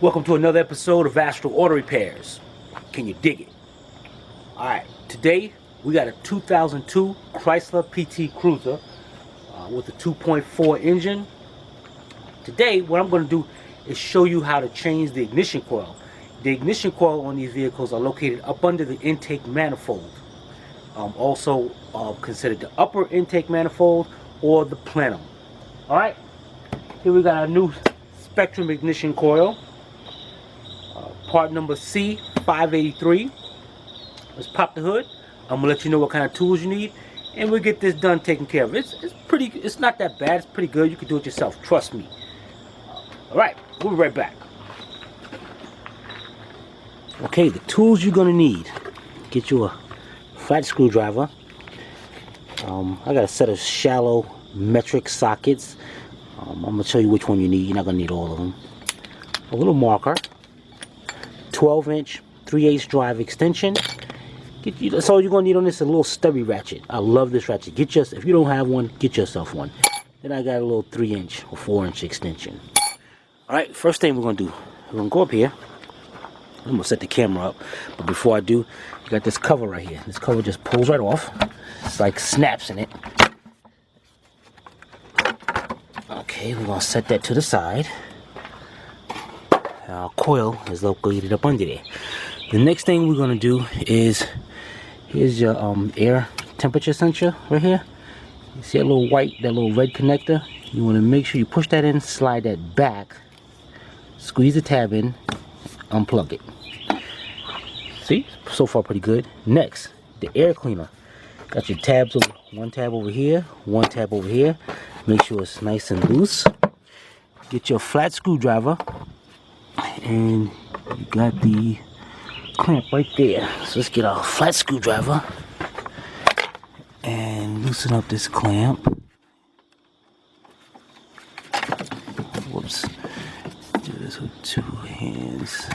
Welcome to another episode of Astral Auto Repairs. Can you dig it? Alright, today we got a 2002 Chrysler PT Cruiser with a 2.4 engine. Today what I'm going to do is show you how to change the ignition coil. The ignition coil on these vehicles are located up under the intake manifold. Also considered the upper intake manifold or the plenum. Alright, here we got our new Spectrum ignition coil. Part number C583. Let's pop the hood. I'm gonna let you know what kind of tools you need, and we'll get this done, taken care of. It's not that bad. It's pretty good. You can do it yourself. Trust me. All right, we'll be right back. Okay, the tools you're gonna need: get you a flat screwdriver. I got a set of shallow metric sockets. I'm gonna show you which one you need. You're not gonna need all of them. A little marker. 12-inch 3/8 drive extension. That's all you're gonna need on this. A little stubby ratchet. I love this ratchet. If you don't have one, get yourself one. Then I got a little 3-inch or 4-inch extension. All right, first thing we're gonna do, we're gonna go up here. I'm gonna set the camera up, but before I do, you got this cover right here. This cover just pulls right off. It's like snaps in it. Okay, we're gonna set that to the side. Our coil is located up under there. The next thing we're gonna do is, here's your air temperature sensor right here. You see that little white, that little red connector? You wanna make sure you push that in, slide that back, squeeze the tab in, unplug it. See, so far pretty good. Next, the air cleaner. Got your tabs over, one tab over here, one tab over here. Make sure it's nice and loose. Get your flat screwdriver. And you got the clamp right there. So let's get our flat screwdriver and loosen up this clamp. Whoops. Do this with two hands.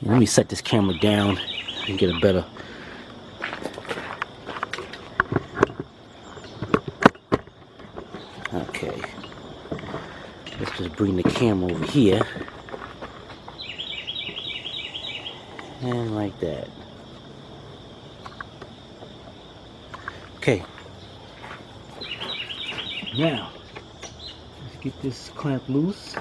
Let me set this camera down and get a better. Okay. Let's just bring the camera over here. And like that. Okay. Now, let's get this clamp loose.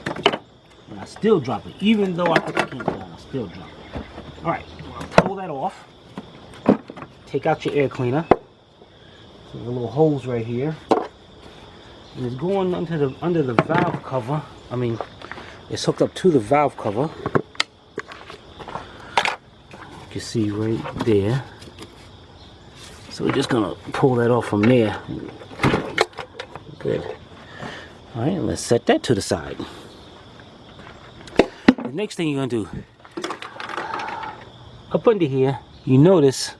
And I still drop it. Even though I put the camera down, I still drop it. Alright, pull that off. Take out your air cleaner. So there's little holes right here. And it's going under the valve cover. I mean, it's hooked up to the valve cover. You can see right there. So we're just gonna pull that off from there. Good. All right, let's set that to the side. The next thing you're gonna do, up under here, you notice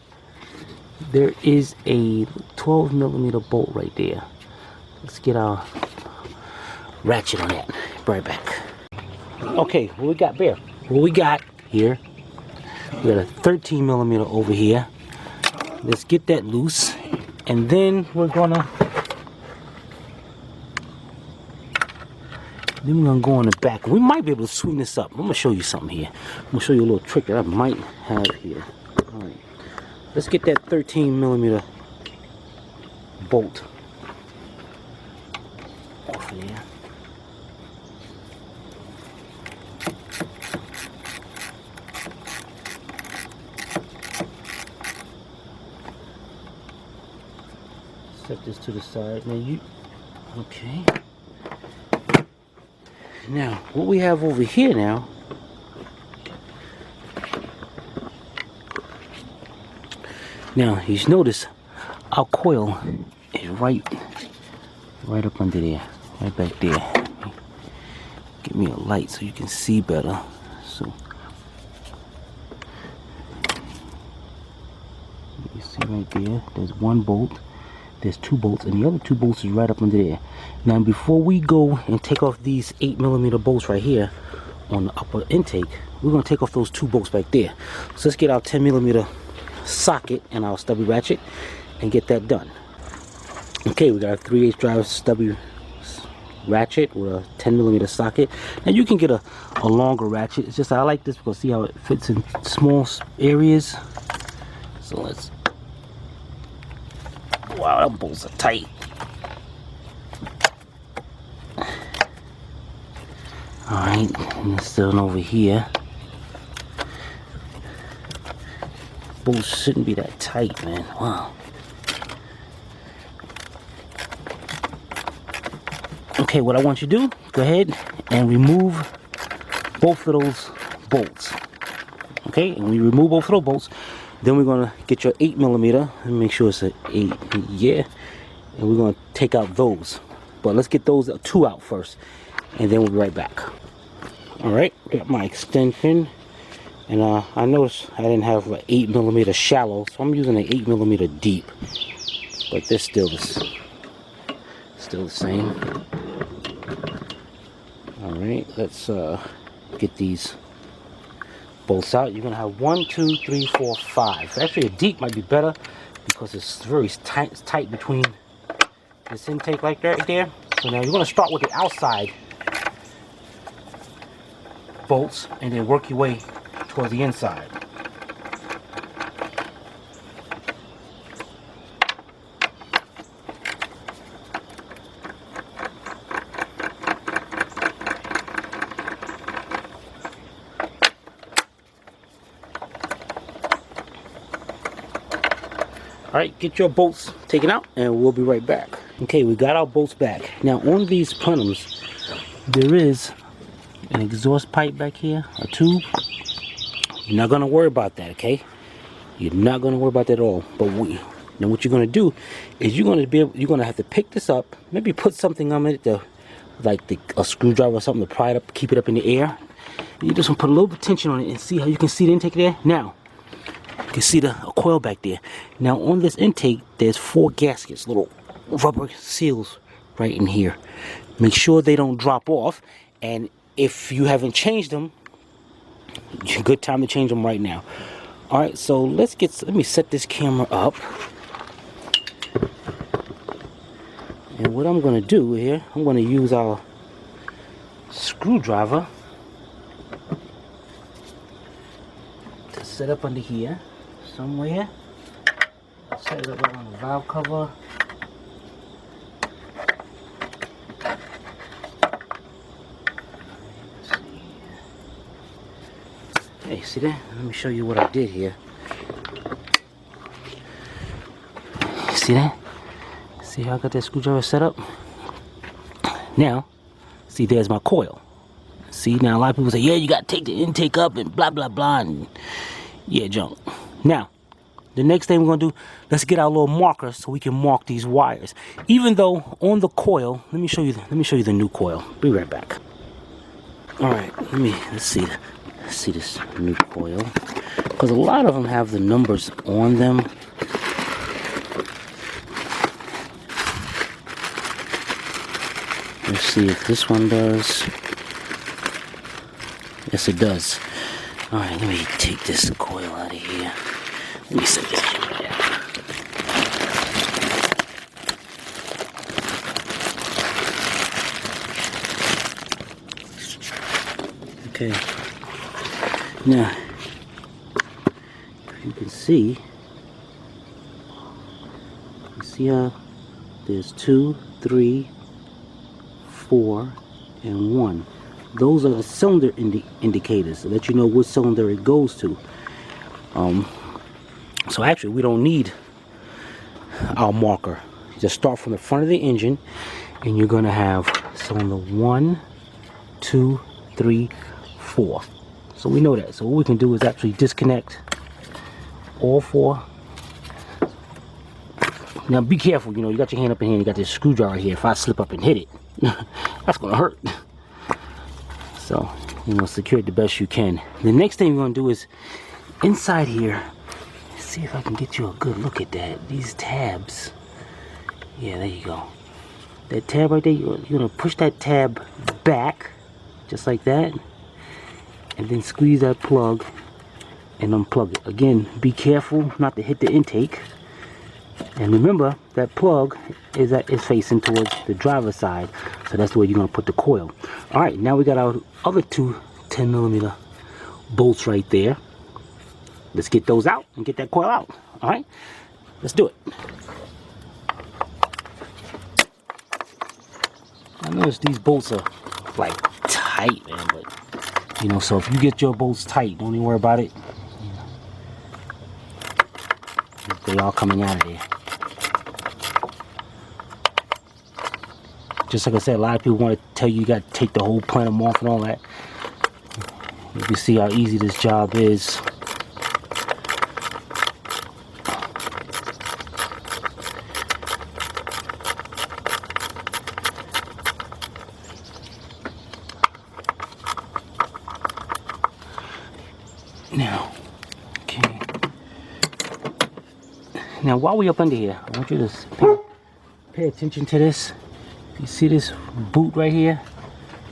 there is a 12mm bolt right there. Let's get our ratchet on that. Right back. Okay, what we got there? What we got here? We got a 13mm over here. Let's get that loose, and then we're gonna go on the back. We might be able to swing this up. I'm gonna show you something here. I'm gonna show you a little trick that I might have here. All right, let's get that 13mm bolt. Yeah. Set this to the side. Now okay. Now, what we have over here now, you notice our coil is right up under there. Right back there. Give me a light so you can see better. So you see right there, there's one bolt, there's two bolts, and the other two bolts is right up under there. Now before we go and take off these 8mm bolts right here on the upper intake, we're going to take off those two bolts back there. So let's get our 10mm socket and our stubby ratchet and get that done. Okay, we got our 3/8 drive stubby ratchet with a 10mm socket. Now you can get a longer ratchet. It's just I like this because see how it fits in small areas. So let's, wow, that bolts are tight. Alright, and it's still over here. Bolts shouldn't be that tight, man. Wow. Okay, what I want you to do, go ahead and remove both of those bolts. Okay, and we remove both of those bolts. Then we're gonna get your 8mm and make sure it's an 8, yeah. And we're gonna take out those. But let's get those two out first, and then we'll be right back. Alright, got my extension. And I noticed I didn't have an 8mm shallow, so I'm using an 8mm deep. But they're still the same. Alright, let's get these bolts out. You're going to have 1, 2, 3, 4, 5. Actually, a deep might be better because it's very tight between this intake like that right there. So now you're going to start with the outside bolts and then work your way towards the inside. Alright, get your bolts taken out and we'll be right back. Okay, we got our bolts back. Now on these plenums, there is an exhaust pipe back here, a tube. You're not gonna worry about that, okay? You're not gonna worry about that at all. But now what you're gonna do is you're gonna have to pick this up, maybe put something on it, like a screwdriver or something to pry it up, keep it up in the air. And you just want to put a little bit of tension on it and see how you can see the intake there. Now, you can see a coil back there. Now on this intake, there's 4 gaskets, little rubber seals right in here. Make sure they don't drop off, and if you haven't changed them, good time to change them right now. Alright, so let me set this camera up. And what I'm going to do here, I'm going to use our screwdriver to set up under here somewhere. Set it up right on the valve cover. Hey, see that? Let me show you what I did here. See that? See how I got that screwdriver set up? Now, see, there's my coil. See, now a lot of people say, yeah, you got to take the intake up and blah, blah, blah. And yeah, junk. Now, the next thing we're going to do, let's get our little marker so we can mark these wires. Even though on the coil, let me show you the new coil. Be right back. All right, let's see this new coil, because a lot of them have the numbers on them. Let's see if this one does. Yes, it does. All right, let me take this coil out of here. Let me set this camera down. Okay. Now, you can see how there's 2, 3, 4, and 1. Those are the cylinder indicators to let you know what cylinder it goes to. So actually, we don't need our marker. Just start from the front of the engine, and you're gonna have cylinder 1, 2, 3, 4. So we know that. So what we can do is actually disconnect all 4. Now be careful, you got your hand up in here and you got this screwdriver here. If I slip up and hit it, that's gonna hurt. So, secure it the best you can. The next thing we're gonna do is inside here, see if I can get you a good look at that. These tabs. Yeah, there you go. That tab right there, you're gonna push that tab back, just like that. And then squeeze that plug and unplug it. Again, be careful not to hit the intake. And remember, that plug is facing towards the driver's side. So that's the way you're going to put the coil. All right, now we got our other two 10mm bolts right there. Let's get those out and get that coil out. All right, let's do it. I notice these bolts are like tight, man, but you know, so if you get your bolts tight, don't even worry about it. They all coming out of there. Just like I said, a lot of people want to tell you got to take the whole plenum off and all that. You can see how easy this job is. Now, okay. Now, while we up under here, I want you to pay attention to this. You see this boot right here?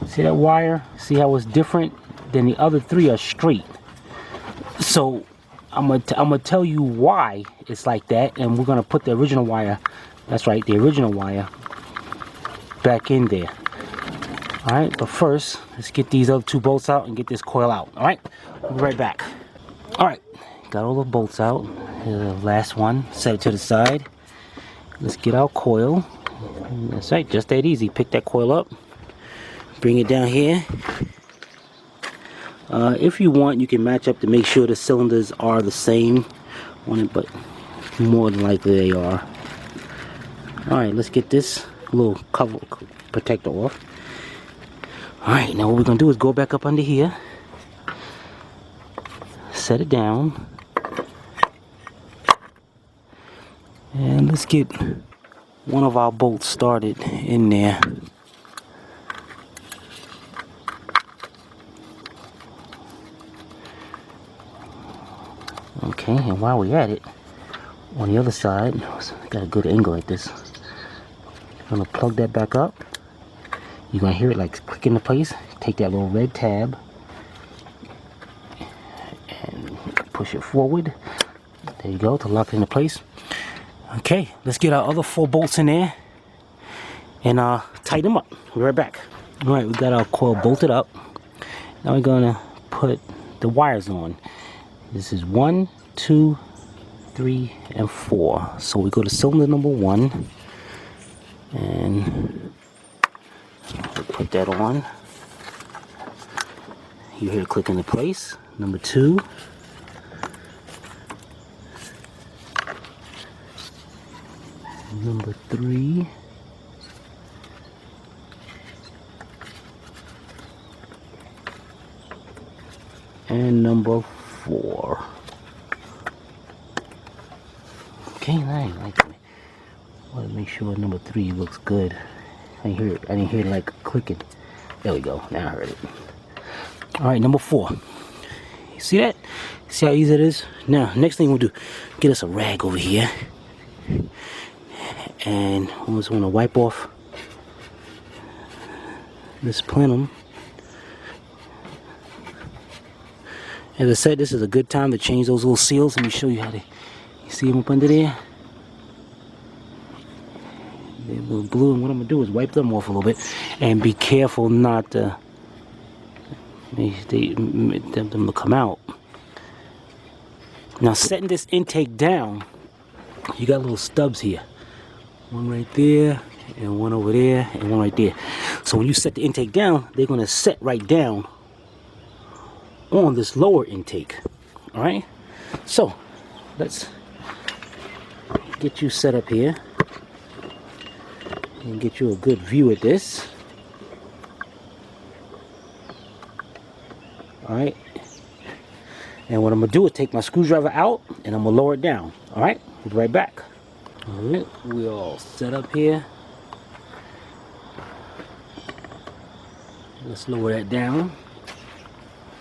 See that wire? See how it's different? Than the other three are straight. So I'm gonna tell you why it's like that, and we're gonna put the original wire. That's right, the original wire back in there. All right, but first, let's get these other two bolts out and get this coil out. All right, we'll be right back. All right, got all the bolts out. Here's the last one. Set it to the side. Let's get our coil. That's right, just that easy. Pick that coil up, bring it down here. If you want, you can match up to make sure the cylinders are the same on it, but more than likely they are. Alright, let's get this little cover protector off. Alright, now what we're going to do is go back up under here, set it down, and let's get one of our bolts started in there. Okay, and while we're at it, on the other side, got a good angle like this. I'm gonna plug that back up. You're gonna hear it like click into place. Take that little red tab and push it forward. There you go, to lock it into place. Okay, let's get our other 4 bolts in there and tighten them up. We'll be right back. All right, we got our coil bolted up. Now we're gonna put the wires on. This is 1, 2, 3, and 4. So we go to cylinder number 1 and we'll put that on. You hear it click into place. Number 2. Number 3. And number 4. Okay, nice. I want to make sure number 3 looks good. I didn't hear it like clicking. There we go. Now I heard it. All right, number 4. You see that? See how easy it is? Now, next thing we'll do, get us a rag over here, and we just want to wipe off this plenum. As I said, this is a good time to change those little seals. Let me show you how they, you see them up under there? They're a little blue, and what I'm going to do is wipe them off a little bit, and be careful not to them to come out. Now, setting this intake down, you got little stubs here. One right there, and one over there, and one right there. So when you set the intake down, they're going to set right down on this lower intake. Alright, so let's get you set up here and get you a good view at this. Alright, and what I'm gonna do is take my screwdriver out and I'm gonna lower it down. Alright, we'll be right back. Alright, we're all set up here. Let's lower that down.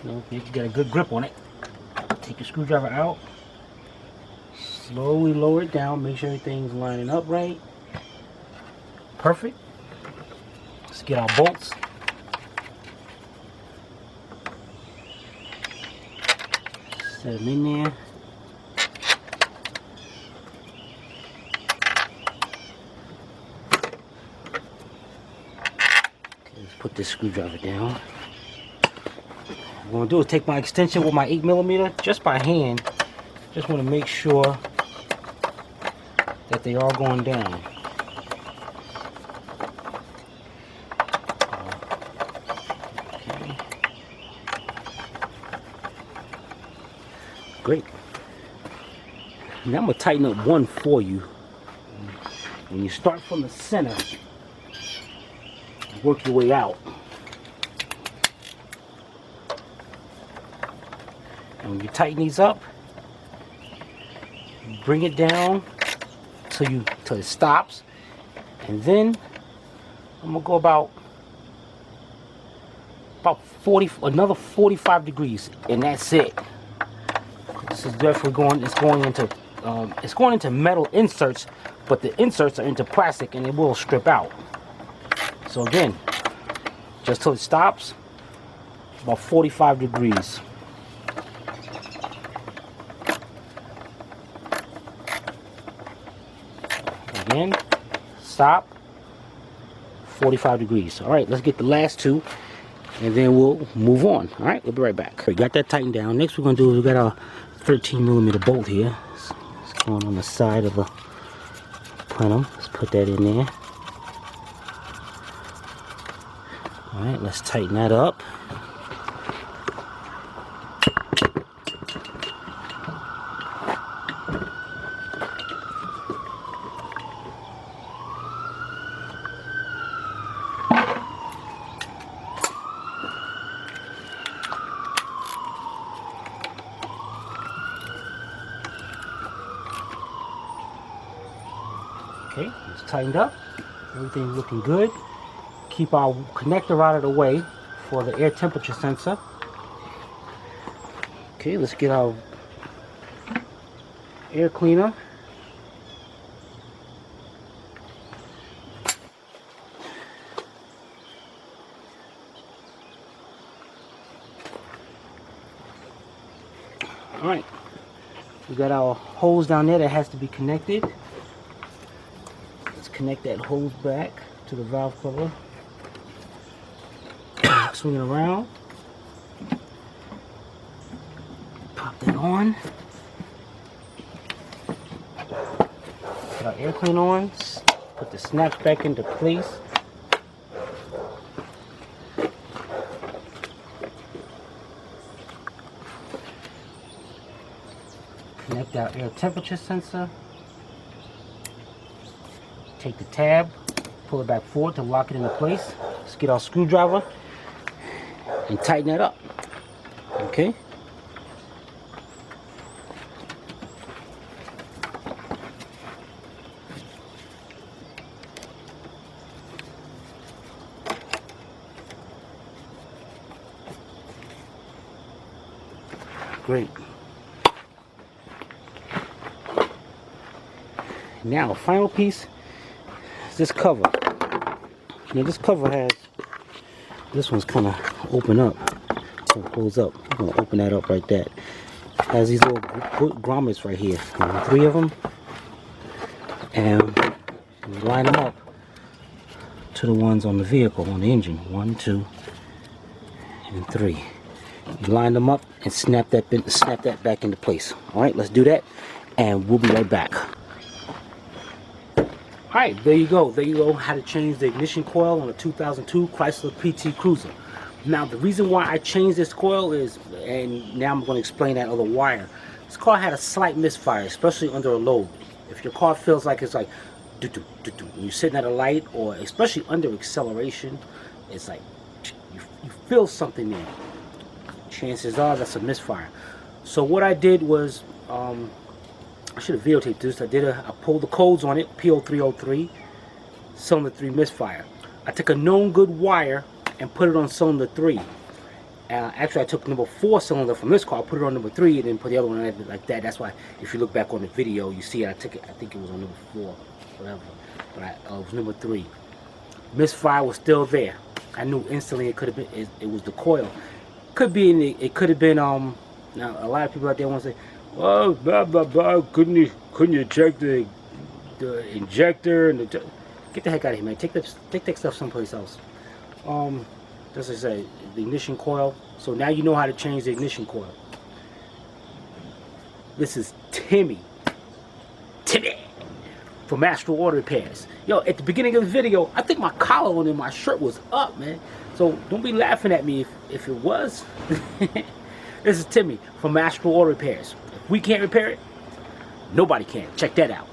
Okay, you got a good grip on it. Take your screwdriver out. Slowly lower it down. Make sure everything's lining up right. Perfect. Let's get our bolts. Set them in there. put this screwdriver down. What I'm going to do is take my extension with my 8mm just by hand. Just want to make sure that they are going down. Okay. Great. Now I'm going to tighten up one for you. When you start from the center, work your way out. And when you tighten these up, bring it down till it stops, and then I'm gonna go about 40, another 45 degrees, and that's it. This is definitely going. It's going into metal inserts, but the inserts are into plastic, and it will strip out. So again, just till it stops, about 45 degrees. Again, stop, 45 degrees. All right, let's get the last two, and then we'll move on. All right, we'll be right back. We got that tightened down. Next we're gonna do is we got our 13mm bolt here. It's going on the side of the plenum. Let's put that in there. All right, let's tighten that up. Okay, it's tightened up. Everything's looking good. Keep our connector out of the way for the air temperature sensor. Okay, let's get our air cleaner. All right, we got our hose down there that has to be connected. Let's connect that hose back to the valve cover. Swing it around. Pop that on. Put our air cleaner on. Put the snaps back into place. Connect our air temperature sensor. Take the tab, pull it back forward to lock it into place. Let's get our screwdriver and tighten that up. Okay. Great. Now the final piece is this cover. Now this cover has, this one's kind of open up, holds up. I'm gonna open that up right there. It has these little grommets right here, 3 of them, and we line them up to the ones on the vehicle, on the engine. 1, 2, and 3. You line them up and snap that back into place. All right, let's do that, and we'll be right back. Alright, there you go. There you go. How to change the ignition coil on a 2002 Chrysler PT Cruiser. Now, the reason why I changed this coil is, and now I'm going to explain that other wire. This car had a slight misfire, especially under a load. If your car feels like it's like, when you're sitting at a light, or especially under acceleration, it's like, you feel something there. Chances are that's a misfire. So what I did was, I should have videotaped this. I pulled the codes on it, P0303, cylinder 3 misfire. I took a known good wire and put it on cylinder 3. Actually, I took number 4 cylinder from this car, put it on number 3, and then put the other one on it like that. That's why, if you look back on the video, you see it. I took it. I think it was on number 4, whatever. But it was number 3. Misfire was still there. I knew instantly it could have been. It was the coil. Could be. It could have been. Now a lot of people out there want to say, "Oh, blah blah blah. Couldn't you check the injector and the?" Get the heck out of here, man. Take that stuff someplace else. Just as I say, the ignition coil. So now you know how to change the ignition coil. This is Timmy from Astro Auto Repairs. Yo, at the beginning of the video, I think my collar on my shirt was up, man. So don't be laughing at me if it was. This is Timmy from Astro Auto Repairs. If we can't repair it, nobody can. Check that out.